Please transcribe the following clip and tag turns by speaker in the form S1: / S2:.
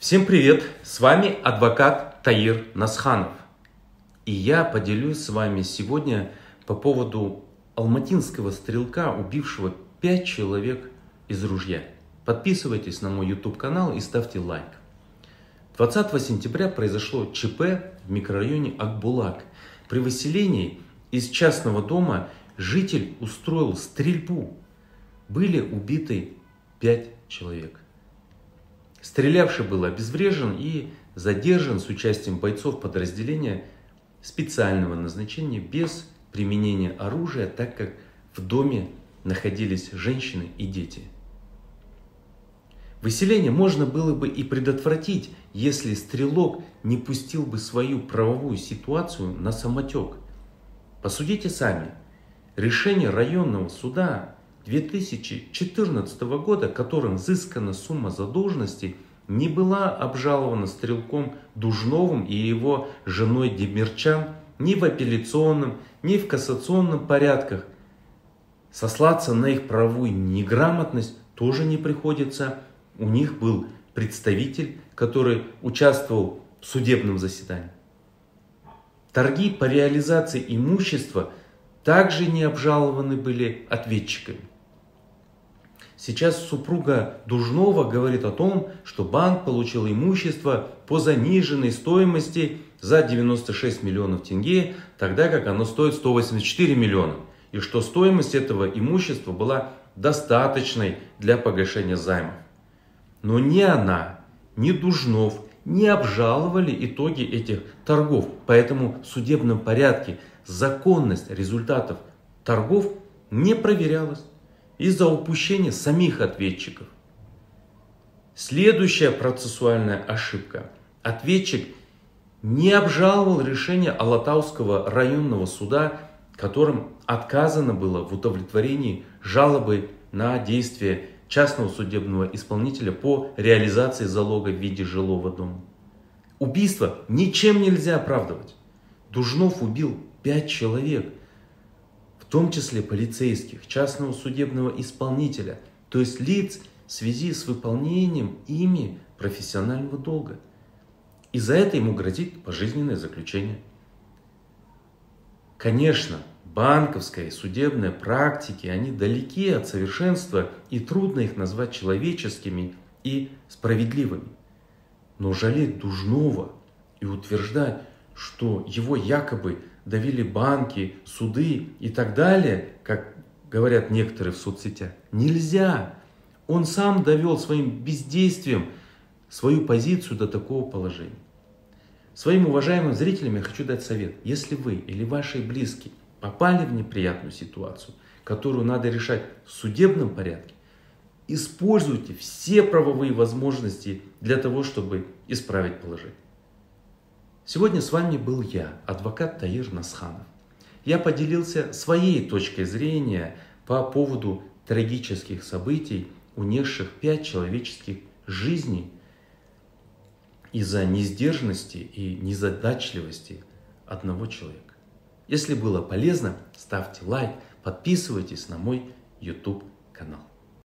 S1: Всем привет! С вами адвокат Таир Насханов. И я поделюсь с вами сегодня по поводу алматинского стрелка, убившего 5 человек из ружья. Подписывайтесь на мой YouTube канал и ставьте лайк. 20 сентября произошло ЧП в микрорайоне Акбулак. При выселении из частного дома житель устроил стрельбу. Были убиты 5 человек. Стрелявший был обезврежен и задержан с участием бойцов подразделения специального назначения без применения оружия, так как в доме находились женщины и дети. Выселение можно было бы и предотвратить, если стрелок не пустил бы свою правовую ситуацию на самотек. Посудите сами. Решение районного суда 2014 года, которым взыскана сумма задолженности, не была обжалована стрелком Дужновым и его женой Демирчан ни в апелляционном, ни в кассационном порядках. Сослаться на их правовую неграмотность тоже не приходится. У них был представитель, который участвовал в судебном заседании. Торги по реализации имущества также не обжалованы были ответчиками. Сейчас супруга Дужнова говорит о том, что банк получил имущество по заниженной стоимости за 96 миллионов тенге, тогда как оно стоит 184 миллиона. И что стоимость этого имущества была достаточной для погашения займов. Но ни она, ни Дужнов не обжаловали итоги этих торгов. Поэтому в судебном порядке законность результатов торгов не проверялась из-за упущения самих ответчиков. Следующая процессуальная ошибка. Ответчик не обжаловал решение Алатауского районного суда, которым отказано было в удовлетворении жалобы на действия частного судебного исполнителя по реализации залога в виде жилого дома. Убийство ничем нельзя оправдывать. Дужнов убил 5 человек, в том числе полицейских, частного судебного исполнителя, то есть лиц в связи с выполнением ими профессионального долга. И за это ему грозит пожизненное заключение. Конечно, банковская и судебная практики, они далеки от совершенства и трудно их назвать человеческими и справедливыми. Но жалеть Дужнова и утверждать, что его якобы давили банки, суды и так далее, как говорят некоторые в соцсетях, нельзя. Он сам довел своим бездействием свою позицию до такого положения. Своим уважаемым зрителям я хочу дать совет. Если вы или ваши близкие попали в неприятную ситуацию, которую надо решать в судебном порядке, используйте все правовые возможности для того, чтобы исправить положение. Сегодня с вами был я, адвокат Таир Насханов. Я поделился своей точкой зрения по поводу трагических событий, унесших 5 человеческих жизней из-за несдержанности и незадачливости одного человека. Если было полезно, ставьте лайк, подписывайтесь на мой YouTube канал.